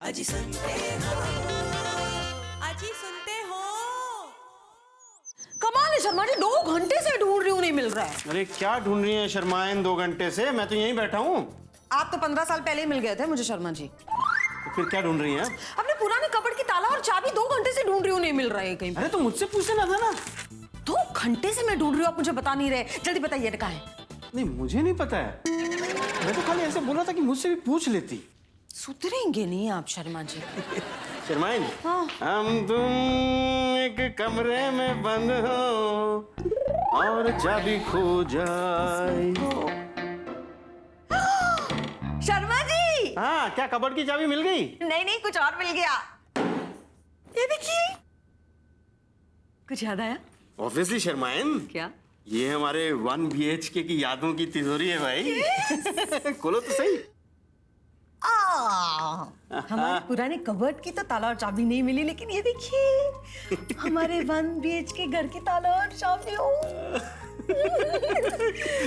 अजी सुनते हो, अजी सुनते हो। कमाल है शर्मा जी, 2 घंटे से ढूंढ रही हूँ, नहीं मिल रहा है। अरे क्या ढूंढ रही है शर्माएन 2 घंटे से? मैं तो यहीं बैठा हूँ। आप तो 15 साल पहले ही मिल गए थे मुझे शर्मा जी। तो फिर क्या ढूंढ रही हैं? अपने पुराने कपबोर्ड की ताला और चाबी 2 घंटे से ढूंढ रही हूँ, नहीं मिल रहा है कहीं। अरे तो मुझसे पूछना था ना। 2 घंटे से मैं ढूंढ रही हूँ, आप मुझे बता नहीं रहे। जल्दी बताइए कहाँ है। नहीं मुझे नहीं पता है, मैं तो खाली ऐसे बोला था कि मुझसे भी पूछ लेती। सुधरेंगे नहीं आप शर्मा जी। शर्माएन, हाँ। हम तुम एक कमरे में बंद हो और चाबी खो जाए। शर्मा जी। हाँ, क्या कबर्ड की चाबी मिल गई? नहीं, कुछ और मिल गया। ये देखिए, कुछ याद आया? ऑब्वियसली शर्माएन, क्या? ये हमारे 1 BHK की यादों की तिजोरी है भाई। खोलो तो सही। हमारे पुराने कबर्ड की तो ताला और चाबी नहीं मिली, लेकिन ये देखिए हमारे 1 BHK घर की ताला और चाबी हो।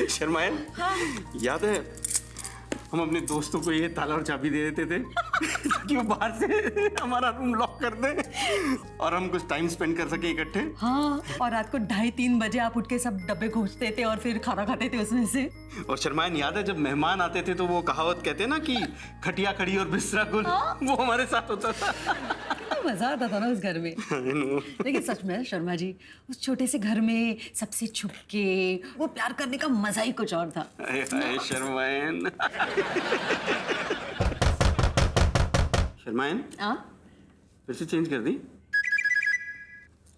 शर्माएन, हाँ। याद है हम अपने दोस्तों को ये ताला और चाबी दे देते थे ताकि वो बाहर से हमारा रूम लॉक कर दे और हम कुछ टाइम स्पेंड कर सके इकट्ठे। हाँ, और रात को 2:30-3 बजे आप उठ के सब डब्बे खोजते थे और फिर खाना खाते थे उसमें से। और शर्माएन, याद है जब मेहमान आते थे तो वो कहावत कहते हैं ना कि खटिया खड़ी और बिस्तरा गुल। हाँ? वो हमारे साथ होता था। कितना मजा आता था ना उस घर में। लेकिन सच में शर्मा जी, उस छोटे से घर में सबसे छुप के वो प्यार करने का मजा ही कुछ और था। हाय शर्माएन। शर्माएन, हाँ? फिर से चेंज कर दी?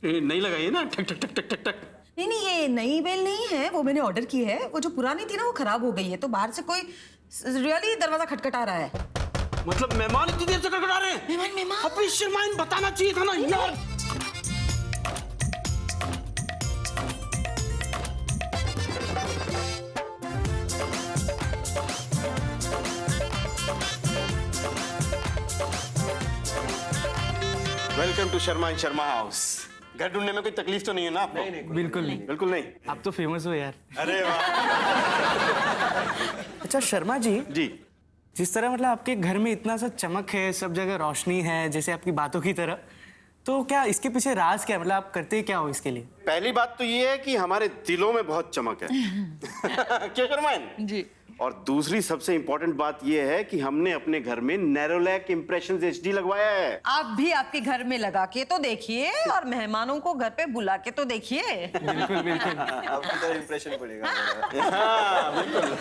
नहीं लगाइए ना, ठक ठक ठक ठक ठक ठक। नहीं, ये नई बेल नहीं है, वो मैंने ऑर्डर की है। वो जो पुरानी थी ना वो खराब हो गई है, तो बाहर से कोई रियली दरवाजा खटखटा रहा है। मतलब मेहमान इतनी देर से खटखटा रहे हैं? मेहमान। अपनी शर्माएन बताना चाहिए था ना यार। Welcome to Sharma in Sharma house. घर ढूंढने में कोई तकलीफ तो नहीं है ना आपको? नहीं, बिल्कुल नहीं। बिल्कुल नहीं। आप तो फेमस हो यार। अरे वाह। अच्छा शर्मा जी, जी, जिस तरह मतलब आपके घर में इतना सा चमक है, सब जगह रोशनी है, जैसे आपकी बातों की तरह, तो क्या इसके पीछे राज क्या है? मतलब आप करते क्या हो इसके लिए? पहली बात तो ये है कि हमारे दिलों में बहुत चमक है। क्या शर्माएन? जी। और दूसरी सबसे इंपॉर्टेंट बात यह है कि हमने अपने घर में नैरोलैक इम्प्रेशन HD लगवाया है। आप भी आपके घर में लगा के तो देखिए और मेहमानों को घर पे बुला के तो देखिए। बिल्कुल बिल्कुल। आपकी तरह इंप्रेशन पड़ेगा। हाँ, बिल्कुल।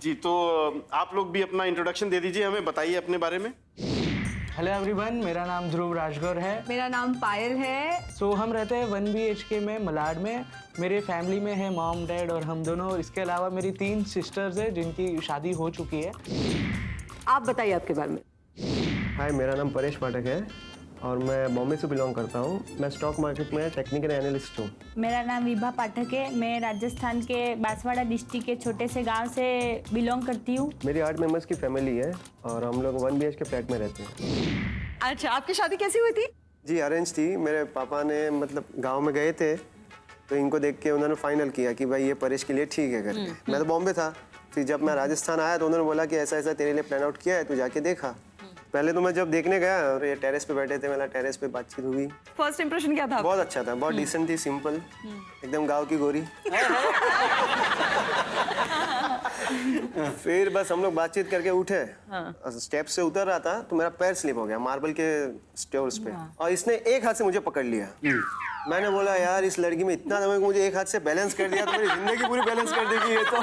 जी, तो आप लोग भी अपना इंट्रोडक्शन दे दीजिए, हमें बताइए अपने बारे में। हेलो एवरीवन, मेरा नाम ध्रुव राजगौर है। मेरा नाम पायल है। सो हम रहते हैं 1 BHK में मलाड में। मेरे फैमिली में है मॉम डैड और हम दोनों, और इसके अलावा मेरी 3 सिस्टर्स हैं जिनकी शादी हो चुकी है। आप बताइए आपके बारे में। हाय, मेरा नाम परेश पाठक है और मैं बॉम्बे से बिलोंग करता हूँ। मैं स्टॉक मार्केट में टेक्निकल एनालिस्ट हूँ। मेरा नाम विभा पाठक है। मैं राजस्थान के बांसवाड़ा डिस्ट्रिक्ट के छोटे से गांव से बिलोंग करती हूँ। मेरी 8 मेंबर्स की फैमिली है और हम लोग 1 BHK फ्लैट में रहते हैं। अच्छा, आपकी शादी कैसी हुई थी? जी, अरेंज थी। मेरे पापा ने मतलब गांव में गए थे तो इनको देख के उन्होंने फाइनल किया कि भाई ये परेश के लिए ठीक है करके। मैं तो बॉम्बे था। फिर जब मैं राजस्थान आया तो उन्होंने बोला कि ऐसा ऐसा तेरे लिए प्लान आउट किया है, तू जाके देखा। पहले तो मैं जब देखने गया और ये टेरेस पे बैठे थे, मतलब टेरेस पे बातचीत हुई। फर्स्ट इंप्रेशन क्या था? बहुत अच्छा था, बहुत डिसेंट थी, सिंपल, एकदम गांव की गोरी। फिर बस हम लोग बातचीत करके उठे। स्टेप से उतर रहा था तो मेरा पैर स्लिप हो गया मार्बल के स्टेयर्स पे और इसने एक हाथ से मुझे पकड़ लिया। मैंने बोला यार इस लड़की में इतना दम है कि मुझे एक हाथ से बैलेंस कर दिया तो मेरी जिंदगी पूरी बैलेंस कर देगी ये तो।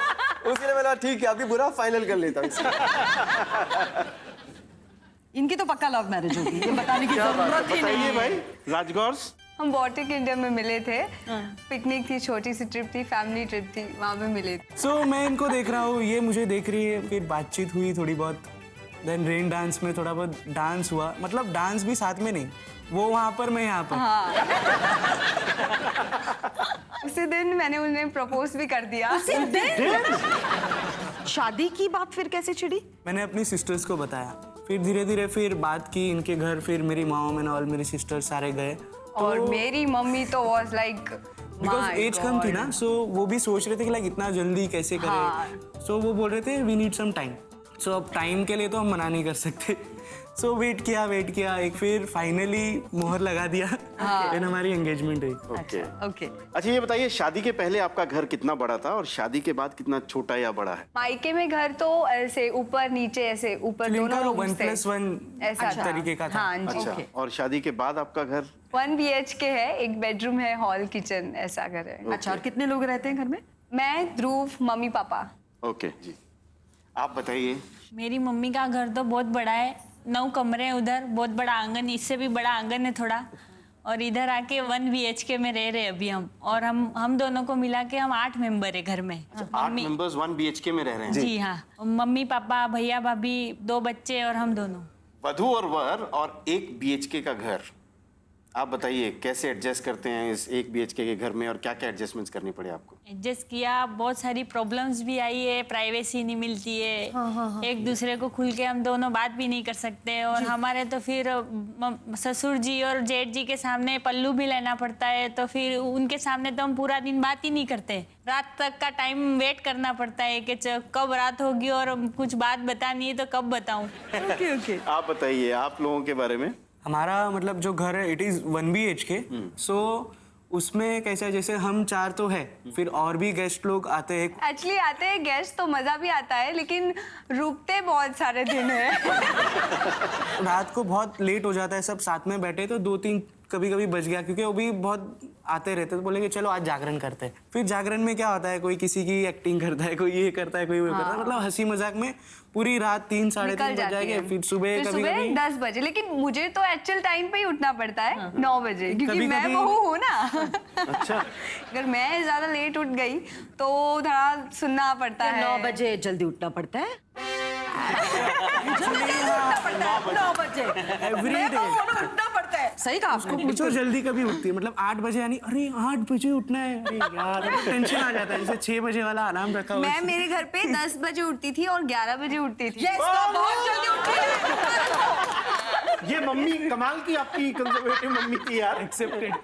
उसके लिए मैंने ठीक है अभी बुरा फाइनल कर लेता हूँ। इनकी तो पक्का लव मैरिज होगी, ये बताने की जरूरत ही नहीं बताइए है। भाई राजगौर्स। हम बॉटिक इंडिया में मिले थे। पिकनिक थी, छोटी सी ट्रिप थी, फैमिली ट्रिप थी, वहाँ पे मिले थे। सो मैं इनको देख रहा हूँ, ये मुझे देख रही है, फिर बातचीत हुई थोड़ी बहुत। देन रेन डांस में थोड़ा बहुत डांस हुआ, मतलब डांस भी साथ में नहीं, वो वहाँ पर मैं यहाँ पर। हाँ। उसी दिन मैंने उन्हें प्रपोज भी कर दिया। उसी दिन? शादी की बात फिर कैसे छिड़ी? मैंने अपनी सिस्टर्स को बताया, फिर धीरे धीरे फिर बात की इनके घर, फिर मेरी मॉम एंड ऑल मेरी सिस्टर्स सारे गए। और मेरी मम्मी तो वाज लाइक बिकॉज एज कम थी ना, सो वो भी सोच रहे थे कि लाइक इतना जल्दी कैसे करें। सो वो बोल रहे थे वी नीड सम टाइम। सो अब टाइम के लिए तो हम मना नहीं कर सकते। सो वेट किया एक फिर फाइनली मोहर लगा दिया फिर हमारी एंगेजमेंट हुई। Okay okay. अच्छा ये बताइए, शादी के पहले आपका घर कितना बड़ा था और शादी के बाद कितना छोटा या बड़ा है? मायके में घर तो ऐसे ऊपर नीचे ऐसे ऊपर दोनों rooms थे। 1+1 ऐसा था। तरीके का था। हाँ जी। अच्छा, और शादी के बाद आपका घर? 1 BHK है, एक बेडरूम है, हॉल किचन ऐसा घर है। अच्छा, और कितने लोग रहते हैं घर में? मैं, ध्रुव, मम्मी पापा। ओके जी, आप बताइए। मेरी मम्मी का घर तो बहुत बड़ा है, 9 कमरे हैं उधर, बहुत बड़ा आंगन, इससे भी बड़ा आंगन है थोड़ा। और इधर आके 1 BHK में रह रहे हैं अभी हम, और हम दोनों को मिला के हम 8 मेंबर है घर में। 8 मेंबर्स 1 BHK में रह रहे हैं? जी हाँ, मम्मी पापा भैया भाभी 2 बच्चे और हम दोनों। वधू और वर और 1 BHK का घर, आप बताइए कैसे एडजस्ट करते हैं इस 1 BHK के घर में और क्या क्या एडजस्टमेंट्स करनी पड़े आपको? एडजस्ट किया, बहुत सारी प्रॉब्लम्स भी आई है, प्राइवेसी नहीं मिलती है, एक दूसरे को खुल के हम दोनों बात भी नहीं कर सकते, और हमारे तो फिर ससुर जी और जेठ जी के सामने पल्लू भी लेना पड़ता है, तो फिर उनके सामने तो हम पूरा दिन बात ही नहीं करते, रात तक का टाइम वेट करना पड़ता है कि कब रात होगी और कुछ बात बतानी है तो कब बताऊं। ओके। आप बताइए आप लोगों के बारे में। हमारा मतलब जो घर है इट इज 1 BHK। सो उसमें कैसा है, जैसे हम 4 तो है, फिर और भी गेस्ट लोग आते हैं। एक्चुअली आते हैं गेस्ट तो मजा भी आता है, लेकिन रुकते बहुत सारे दिन है। रात को बहुत लेट हो जाता है, सब साथ में बैठे तो 2-3 कभी बज गया, क्योंकि वो भी बहुत आते रहते तो बोलेंगे चलो आज जागरण करते हैं। फिर जागरण में क्या होता है, कोई किसी की एक्टिंग करता है, कोई ये करता है, कोई वो करता है, मतलब हंसी मजाक में पूरी रात 3 साढ़े 3 बज जाएंगे, फिर सुबह कभी 10 बजे। लेकिन मुझे तो एक्चुअल टाइम पे ही उठना पड़ता है, 9 बजे, क्योंकि कभी- मैं कभी- बहू हूँ ना। अच्छा। अगर मैं ज्यादा लेट उठ गई तो थोड़ा सुनना पड़ता है। 9 बजे जल्दी उठना पड़ता है? 9 बजे एवरी डे उठना पड़ता है। सही कहा आपने। पूछो जल्दी कभी उठती है, मतलब 8 बजे, यानी अरे 8 बजे उठना है, अरे यार टेंशन आ जाता है। जैसे 6 बजे वाला अलार्म रखा हुआ मैं है। मेरे घर पे 10 बजे उठती थी और 11 बजे उठती थी। Yes, तो बहुत जल्दी उठी है। ये मम्मी कमाल की आपकी कंजर्वेटिव मम्मी थी यार। एक्सेप्टेड।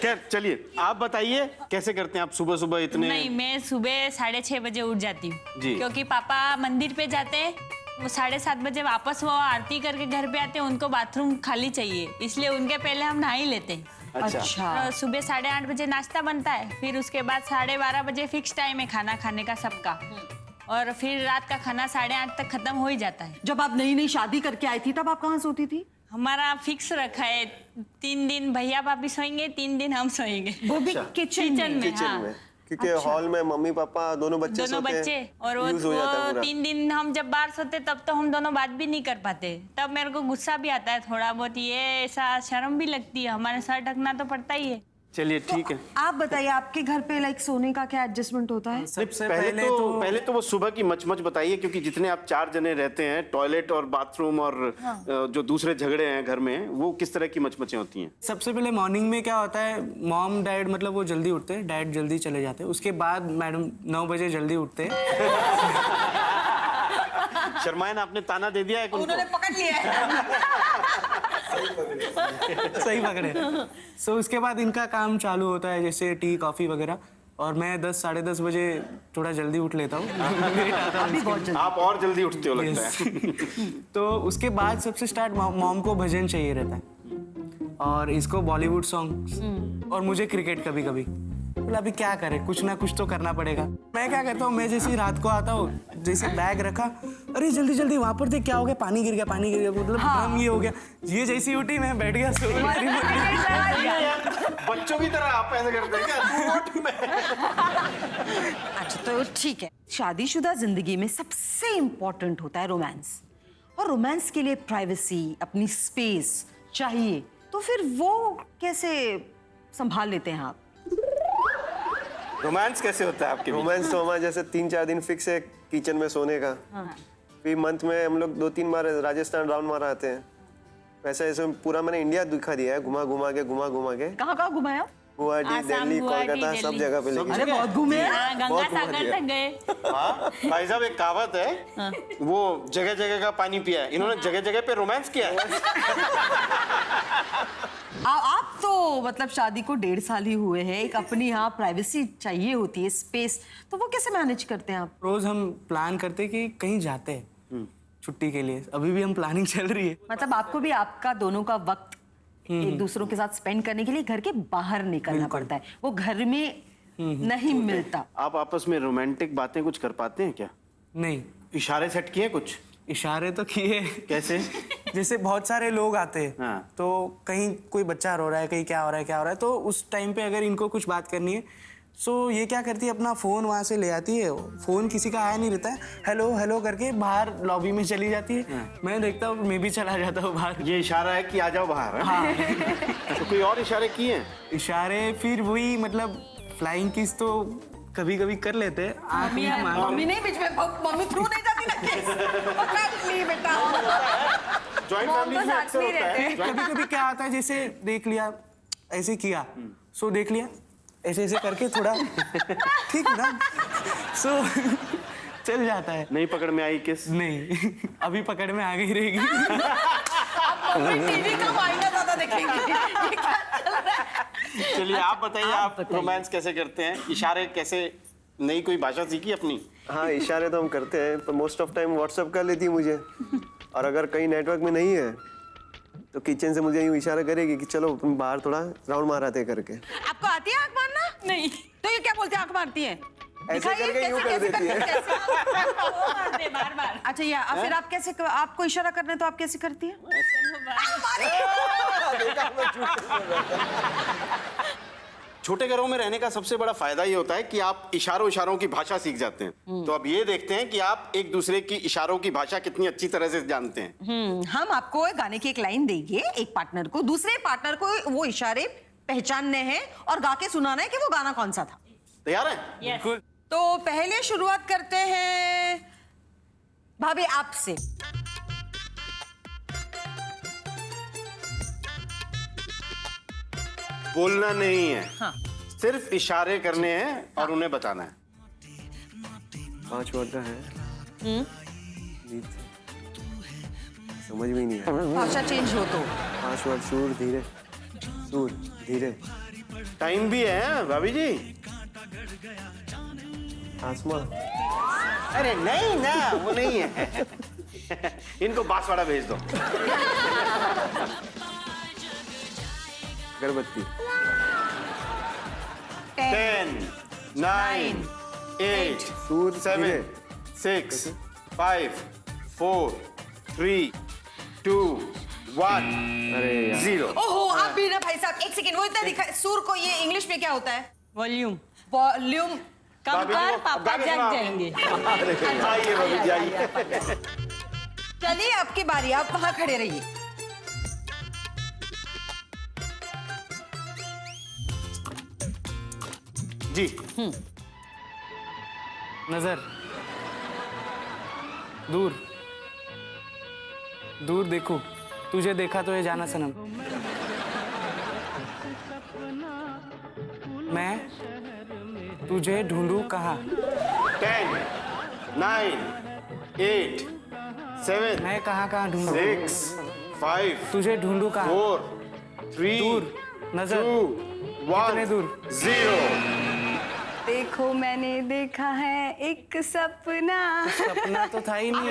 खैर चलिए आप बताइए कैसे करते हैं आप सुबह सुबह इतने? नहीं, मैं सुबह 6:30 बजे उठ जाती जी। हूँ, क्योंकि पापा मंदिर पे जाते हैं, वो 7:30 बजे वापस वो आरती करके घर पे आते हैं, उनको बाथरूम खाली चाहिए, इसलिए उनके पहले हम नहा ही लेते हैं। अच्छा। तो सुबह 8:30 बजे नाश्ता बनता है, फिर उसके बाद 12:30 बजे फिक्स टाइम है खाना खाने का सबका, और फिर रात का खाना 8:30 तक खत्म हो ही जाता है। जब आप नई शादी करके आई थी तब आप कहाँ सोती थी? हमारा फिक्स रखा है, 3 दिन भैया भाभी सोएंगे, 3 दिन हम सोएंगे। वो भी किचन में? किचन हाँ। में, क्योंकि हॉल में मम्मी पापा दोनों बच्चे दोनों सोते हैं, बच्चे, और use हो जाता है वो पूरा। 3 दिन हम जब बाहर सोते तब तो हम दोनों बात भी नहीं कर पाते, तब मेरे को गुस्सा भी आता है थोड़ा बहुत, ये ऐसा शर्म भी लगती है, हमारे सर ढकना तो पड़ता ही है। चलिए ठीक है। आप बताइए आपके घर पे लाइक सोने का क्या एडजस्टमेंट होता है? सबसे पहले तो वो सुबह की मच बताइए, क्योंकि जितने आप 4 जने रहते हैं, टॉयलेट और बाथरूम और जो दूसरे झगड़े हैं घर में, वो किस तरह की मचमचें होती हैं? सबसे पहले मॉर्निंग में क्या होता है, मॉम डैड मतलब वो जल्दी उठते हैं, डैड जल्दी चले जाते हैं, उसके बाद मैडम 9 बजे जल्दी उठते हैं। शर्मायन आपने ताना दे दिया है कि उनको? पकड़ लिया है। सही पकड़े। सो उसके बाद इनका काम चालू होता है, जैसे टी कॉफी वगैरह, और मैं 10 साढ़े 10 बजे थोड़ा जल्दी उठ लेता हूँ। लेट आता हूँ। आप और जल्दी उठते हो लगता है। तो उसके बाद सबसे स्टार्ट मॉम को भजन चाहिए रहता है, और इसको बॉलीवुड सॉन्ग, और मुझे क्रिकेट कभी कभी। बोला अभी क्या करें, कुछ ना कुछ तो करना पड़ेगा। मैं क्या करता हूँ, मैं जैसे ही रात को आता हूँ, जैसे बैग रखा, अरे जल्दी जल्दी वहां पर देख क्या हो गया, पानी गिर गया, मतलब ड्रम ये हो गया, ये जैसी उठी मैं बैठ गया सो। बच्चों की तरह आप ऐसे करते हैं क्या? तू उठ, मैं। अच्छा तो ठीक है, शादीशुदा जिंदगी में सबसे इम्पोर्टेंट होता है रोमांस, और रोमांस के लिए प्राइवेसी, अपनी स्पेस चाहिए, तो फिर वो कैसे संभाल लेते हैं आप? रोमांस कैसे होता है आपके बीच? रोमांस तो हमारा जैसे 3-4 दिन फिक्स है किचन में सोने का। फिर मंथ में हम लोग 2-3 बार राजस्थान राउंड मारा आते हैं। वैसे ऐसे पूरा मैंने इंडिया दिखा दिया है, घुमा घुमा के। कहाँ गुमाया? गुवाहाटी, आसाम, दिल्ली, गुवाहाटी, कोलकाता, सब दिल्ली। जगह पे लेके। अरे बहुत घूमे हैं। हाँ, गंगा बहुत घुमा सागर दिया। तक गए। हाँ भाई साहब, एक कहावत है, वो जगह जगह का पानी पिया है, इन्होंने जगह जगह पे रोमांस किया है। आप तो मतलब शादी को 1.5 साल ही हुए हैं, एक अपनी यहाँ प्राइवेसी चाहिए होती है, स्पेस, तो वो कैसे मैनेज करते हैं आप? रोज हम प्लान करते कि कहीं जाते हैं, छुट्टी के लिए। अभी भी हम प्लानिंग चल रही है। मतलब आपको भी आपका दोनों का वक्त एक दूसरों के साथ स्पेंड करने के लिए घर के बाहर निकलना पड़ता है, वो घर में नहीं मिलता। आप आपस में रोमांटिक बातें कुछ कर पाते हैं क्या? नहीं, इशारे सेट किए कुछ? इशारे तो किए। कैसे? जैसे बहुत सारे लोग आते हैं, हाँ। तो कहीं कोई बच्चा रो रहा है, कहीं क्या हो रहा है, तो उस टाइम पे अगर इनको कुछ बात करनी है, सो ये क्या करती है, अपना फ़ोन वहाँ से ले आती है। फ़ोन किसी का आया नहीं रहता है, हेलो हेलो करके बाहर लॉबी में चली जाती है। मैं देखता हूँ, मैं भी चला जाता हूँ बाहर। ये इशारा है कि आ जाओ बाहर? हाँ। तो कोई और इशारे किए हैं? इशारे फिर वही, मतलब फ्लाइंग किस तो कभी कभी कर लेते हैं। आँख मीच मारते मम्मी नहीं बीच में, मम्मी थ्रू नहीं जाती ना केस। पकड़ ली बेटा। जॉइंट फैमिली में अक्सर होता है। कभी कभी क्या आता है, जैसे देख लिया, ऐसे किया, सो देख लिया, ऐसे ऐसे करके थोड़ा ठीक है ना, सो चल जाता है। नहीं पकड़ में आई किस? नहीं, अभी पकड़ में आ गई रहेगी। टीवी का मायना ज्यादा देखेंगे। ये क्या चल रहा है? चलिए आप बताइए, आप रोमांस कैसे करते हैं? इशारे कैसे? नई कोई भाषा सीखी अपनी? हाँ, इशारे तो हम करते हैं, पर मोस्ट ऑफ टाइम व्हाट्सएप कर लेती है मुझे। और अगर कहीं नेटवर्क में नहीं है तो किचन से मुझे यूँ इशारा करेगी कि चलो तुम बाहर थोड़ा राउंड माराते करके। आपको आती है आंख मारना? नहीं। तो ये क्या बोलते हैं आंख मारती है? ऐसे दिखाइए, करके यूँ कैसे- कर कैसे देती है। कैसे? बार बार। अच्छा, ये फिर आप कैसे, आपको इशारा करना है तो आप कैसे करती है? छोटे घरों में रहने का सबसे बड़ा फायदा ये होता है कि आप इशारों की भाषा सीख जाते हैं। तो अब ये देखते हैं कि आप एक दूसरे की इशारों की भाषा कितनी अच्छी तरह से जानते हैं। हम आपको गाने की एक लाइन देंगे, एक पार्टनर को, दूसरे पार्टनर को वो इशारे पहचानने हैं और गा के सुनाना है कि वो गाना कौन सा था। तैयार है? यस। तो पहले शुरुआत करते हैं भाभी आपसे। बोलना नहीं है, हाँ। सिर्फ इशारे करने हैं और उन्हें बताना है। 5 वर्ड का है। नीचे। समझ में ही नहीं आया। भाषा चेंज हो तो 5 वर्ड। सुर धीरे, सुर धीरे। टाइम भी है भाभी जी। आसमां। अरे नहीं ना, वो नहीं है। इनको बांसवाड़ा भेज दो। अगरबत्ती। 10, 9, 8, सूर 7, धीरे। 6, 5, 4, 3, 2, 1, अरे यार। 0। ओहो, आप भी ना भाई साहब, एक सेकंड, वो इतना दिखा, सुर को ये इंग्लिश में क्या होता है? Volume volume. कम भाभी जी कर, को पापा गाने जग सुनाओ। जाएंगे। आइए भाभी जी, आइए। चलिए आपकी बारी, आप वहां खड़े रहिए। जी। नजर दूर, दूर देखो, तुझे देखा तो ये जाना सनम। मैं तुझे ढूंढूं कहाँ? 10, 9, 8, 7, मैं कहाँ ढूंढूं? 6, 5, तुझे ढूंढूं कहाँ? 4, 3, दूर, नजर 2, 1, कितने दूर? 0। देखो मैंने देखा है एक सपना। सपना तो था ही नहीं।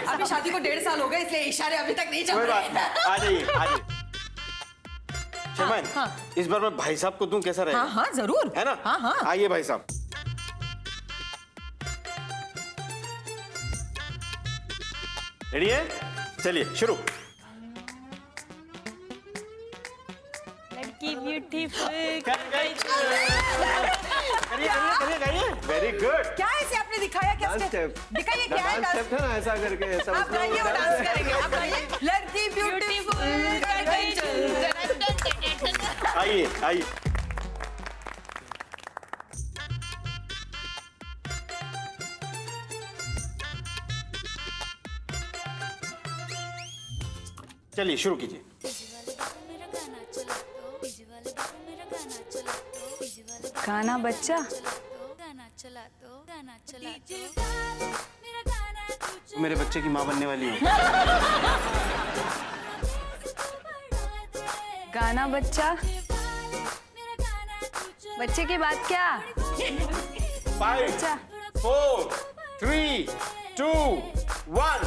अभी शादी को 1.5 साल हो गए, इसलिए इशारे अभी तक नहीं चल कोई बात रहे। नहीं, आ जाइए, आ जाइए। शर्मन, हाँ। इस बार मैं भाई साहब को दूं, कैसा रहेगा? हाँ हाँ जरूर, है ना? हाँ हाँ। आइए भाई साहब। रेडी है? चलिए शुरू। लड़की ब्यूटीफुल। करिए। Very good. क्या ऐसे आपने दिखाया? क्या डांस स्टेप स्टेप। दिखाइए, क्या है डांस डांस? स्टेप था ना, ऐसा करके ऐसा। आप गाइए, वो डांस करेंगे। आप गाइए, लड़की ब्यूटीफुल। आइए, आइए। चलिए शुरू कीजिए। गाना बच्चा। मेरे बच्चे की माँ बनने वाली हो। गाना बच्चा। बच्चे की बात क्या? 5, 4, 3, 2 1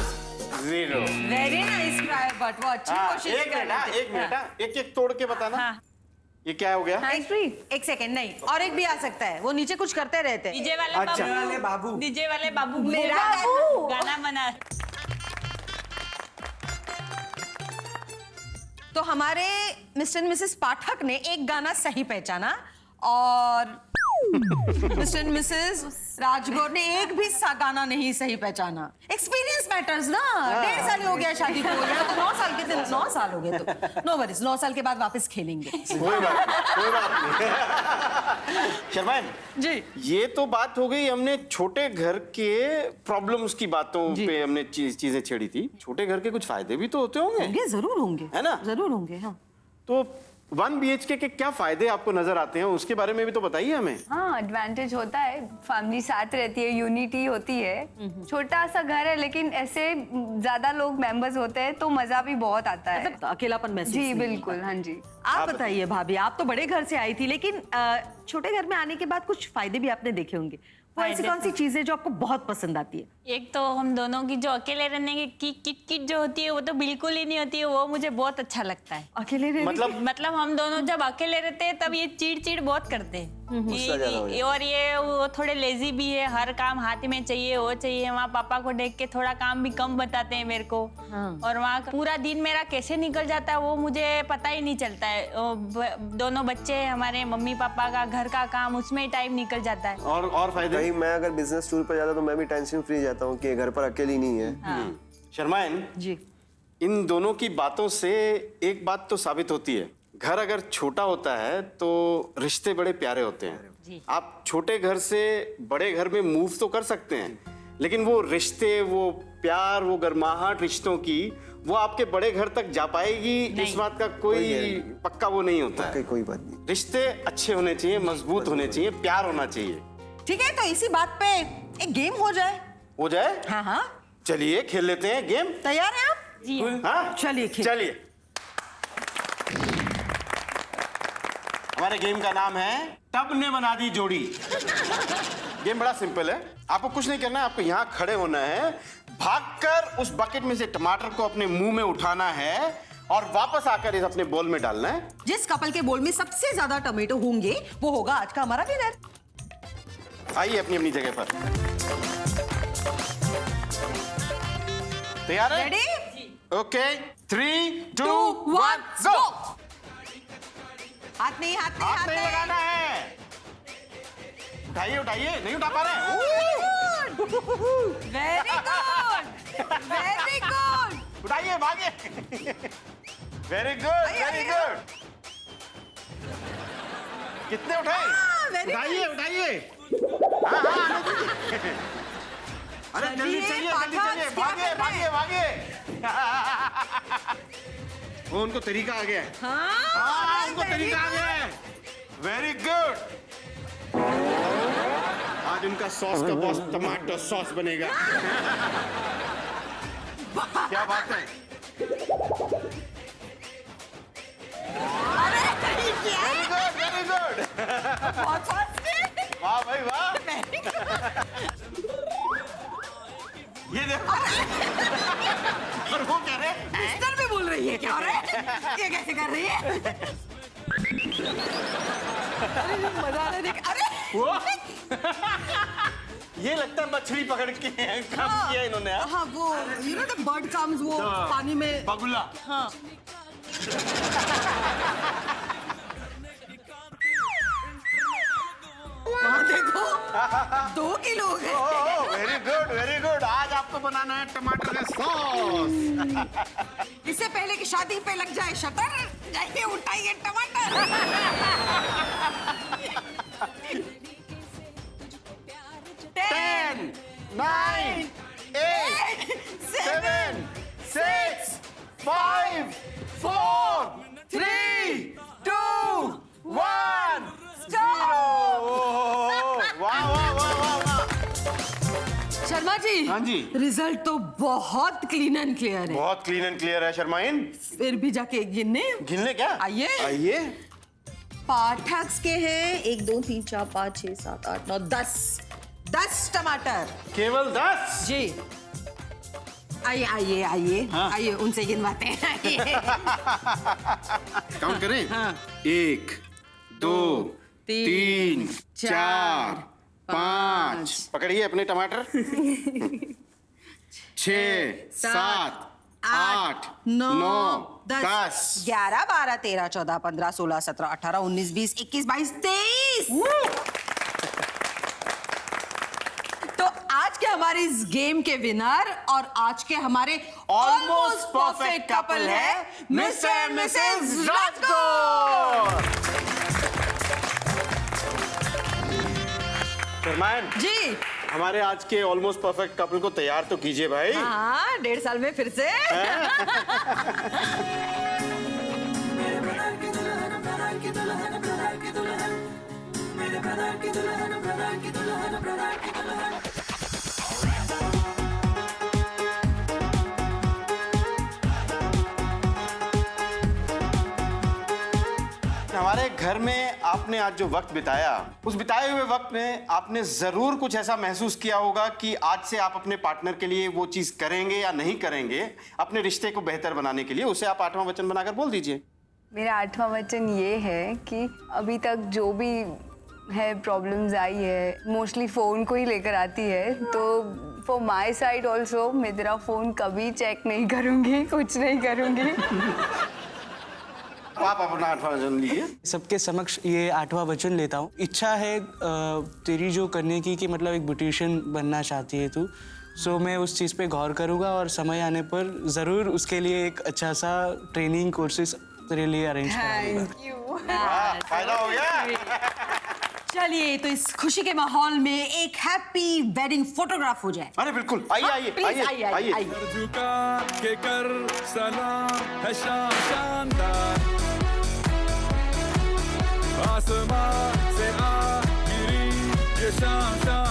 0। वेरी नाइस ट्राई बट वो अच्छी हाँ, कोशिश एक कर मिनट, हाँ, रहे थे। एक मिनट, हाँ, एक एक तोड़ के बताना। हाँ। ये क्या हो गया? एक सेकंड नहीं, और एक भी आ सकता है, वो नीचे कुछ करते रहते हैं। डीजे वाले वाले बाबू बाबू। डीजे वाले बाबू मेरा बाबू बाबू। गाना बना। तो हमारे मिस्टर एंड मिसेस पाठक ने एक गाना सही पहचाना और मिस्टर एंड मिसेस राजगौर ने एक भी गाना नहीं सही पहचाना। एक्सपीरियंस मैटर्स ना। 1.5 साल हो गया शादी को, यहाँ तो 9 साल के थे, 9 साल हो गए तो नो वरीज, 9 साल के बाद वापस खेलेंगे। कोई बात नहीं, कोई बात नहीं। शर्माइन जी ये तो बात हो गई, हमने छोटे घर के प्रॉब्लम्स की बातों पे हमने चीजें छेड़ी थी। छोटे घर के कुछ फायदे भी तो होते होंगे, होंगे, जरूर होंगे, है ना? जरूर होंगे। हाँ तो 1 BHK के क्या फायदे आपको नजर आते हैं, उसके बारे में भी तो बताइए हमें। हाँ, एडवांटेज होता है, फैमिली साथ रहती है, यूनिटी होती है। छोटा सा घर है लेकिन ऐसे ज्यादा लोग मेंबर्स होते हैं तो मजा भी बहुत आता है। मतलब अकेलापन महसूस जी नहीं बिल्कुल, हाँ जी। आप बताइए भाभी, आप तो बड़े घर से आई थी, लेकिन छोटे घर में आने के बाद कुछ फायदे भी आपने देखे होंगे। वो ऐसी फायदे कौन सी चीजें जो आपको बहुत पसंद आती है? एक तो हम दोनों की जो अकेले रहने की किट जो होती है वो तो बिल्कुल ही नहीं होती है, वो मुझे बहुत अच्छा लगता है। अकेले रहने मतलब हम दोनों जब अकेले रहते हैं तब ये चिड़ बहुत करते हैं। और ये वो थोड़े लेजी भी है, हर काम हाथ में चाहिए, वो चाहिए। वहाँ पापा को देख के थोड़ा काम भी कम बताते हैं मेरे को। और वहाँ पूरा दिन मेरा कैसे निकल जाता है वो मुझे पता ही नहीं चलता है। दोनों बच्चे हैं हमारे, मम्मी पापा का घर का काम, उसमें ही टाइम निकल जाता है। और फायदे? कहीं मैं अगर बिजनेस टूर पर जाता तो मैं भी टेंशन फ्री जाता हूँ कि घर पर अकेली नहीं है। शर्माइन जी इन दोनों की बातों से एक बात तो साबित होती है, घर अगर छोटा होता है तो रिश्ते बड़े प्यारे होते हैं। आप छोटे घर से बड़े घर में मूव तो कर सकते हैं, लेकिन वो रिश्ते, वो प्यार, वो गर्माहट रिश्तों की, वो आपके बड़े घर तक जा पाएगी इस बात का कोई पक्का वो नहीं होता है। कोई बात नहीं। रिश्ते अच्छे होने चाहिए, मजबूत होने चाहिए, प्यार होना चाहिए। ठीक है, तो इसी बात पे एक गेम हो जाए। हो जाए? हाँ हाँ, चलिए खेल लेते हैं गेम। तैयार हैं आप? जी हाँ चलिए खेल। चलिए। हमारे गेम का नाम है टब ने बना दी जोड़ी। गेम बड़ा सिंपल है, आपको कुछ नहीं करना है, आपको यहाँ खड़े होना है, भागकर उस बकेट में से टमाटर को अपने मुंह में उठाना है और वापस आकर इस अपने बोल में डालना है। जिस कपल के बोल में सबसे ज्यादा टमेटो होंगे वो होगा आज का हमारा विनर। आइए अपनी अपनी जगह पर। तैयार है? रेडी? ओके 3 2 2 1 गो। हाथ नहीं, हाथ नहीं, हाथ हाथ नहीं नहीं। लगाना है। उठाइए उठाइए, नहीं उठा पा रहे। Very good, very good. उठाइए, भागिए। Very good, very good. कितने उठाए? very उठाइए उठाइए। हाँ हाँ आने दीजिए। अरे जल्दी चलिए, चलिए, जल्दी पाठक, चलिए, क्या भागिए कर रहे भागिए भागिए। वो उनको तरीका आ गया है। हाँ उनको तरीका आ गया है। Very good. आज उनका सॉस का बॉस टमाटो सॉस बनेगा। क्या बात है? Very good, very good. बहुत फास्ट है। वाह भाई वाह। ये देखो। और वो कह रहे हैं सिस्टर भी बोल रही है क्या? हो रहा है? ये कैसे कर रही है? अरे मजा आ रहा है देख। अरे वो ये लगता है मछली पकड़ के काम किया इन्होंने। हाँ वो you know the bird comes, वो पानी में। बगुला। हाँ वहाँ देखो 2 किलो हो गए। Very good, very good. आज आपको बनाना है टमाटर का सॉस। इससे पहले कि शादी पे लग जाए शटर, जाइए उठाइए टमाटर। 10 9 8 7 6 5 4 3 2 1 वाह वाह वाह वाह वाह। शर्मा जी, हाँ जी। रिजल्ट तो बहुत क्लीन एंड क्लियर है। बहुत क्लीन एंड क्लियर है शर्माइन। फिर भी जाके गिनने। गिनले क्या? आइए। आइए। पाठक के हैं 1 2 3 4 5 6 7 8 9 10 टमाटर। केवल 10? जी आइए आइए आइए आइए, उनसे गिनवाते हैं। आइए। काउंट करें? हाँ। 1 2 3 4 5 पकड़िए अपने टमाटर। 6 7 8 9 10 11 12 13 14 15 16 17 18 19 20 21 22 23। तो आज के हमारे इस गेम के विनर और आज के हमारे ऑलमोस्ट परफेक्ट कपल है मिस्टर एंड मिसेस राजकोट। फरमान जी हमारे आज के ऑलमोस्ट परफेक्ट कपल को तैयार तो कीजिए भाई। हाँ, 1.5 साल में फिर से। हमारे घर में आपने आज जो वक्त बिताया, उस बिताए हुए वक्त में आपने जरूर कुछ ऐसा महसूस किया होगा कि आज से आप अपने पार्टनर के लिए वो चीज करेंगे या नहीं करेंगे, अपने रिश्ते को बेहतर बनाने के लिए। उसे आप 8वां वचन बनाकर बोल दीजिए। मेरा 8वां वचन ये है कि अभी तक जो भी है प्रॉब्लम्स आई है, मोस्टली फ़ोन को ही लेकर आती है। तो फॉर माई साइड ऑल्सो मैं तेरा फ़ोन कभी चेक नहीं करूँगी, कुछ नहीं करूँगी। आप अपना 8वां वचन लीजिए। सबके समक्ष ये 8वां वचन लेता हूँ। इच्छा है तेरी जो करने की कि मतलब एक ब्यूटिशियन बनना चाहती है तू, सो मैं उस चीज़ पे गौर करूँगा और समय आने पर ज़रूर उसके लिए एक अच्छा सा ट्रेनिंग कोर्सेज तेरे लिए अरेंज करूँगा। फायदा हो गया। चलिए, तो इस खुशी के माहौल में एक हैप्पी वेडिंग फोटोग्राफ हो जाए। अरे बिल्कुल, आइए आइए प्लीज आइए आइए आइए। झुका के कर सलाम है शानदार, आसमां से आ गिरी ये शान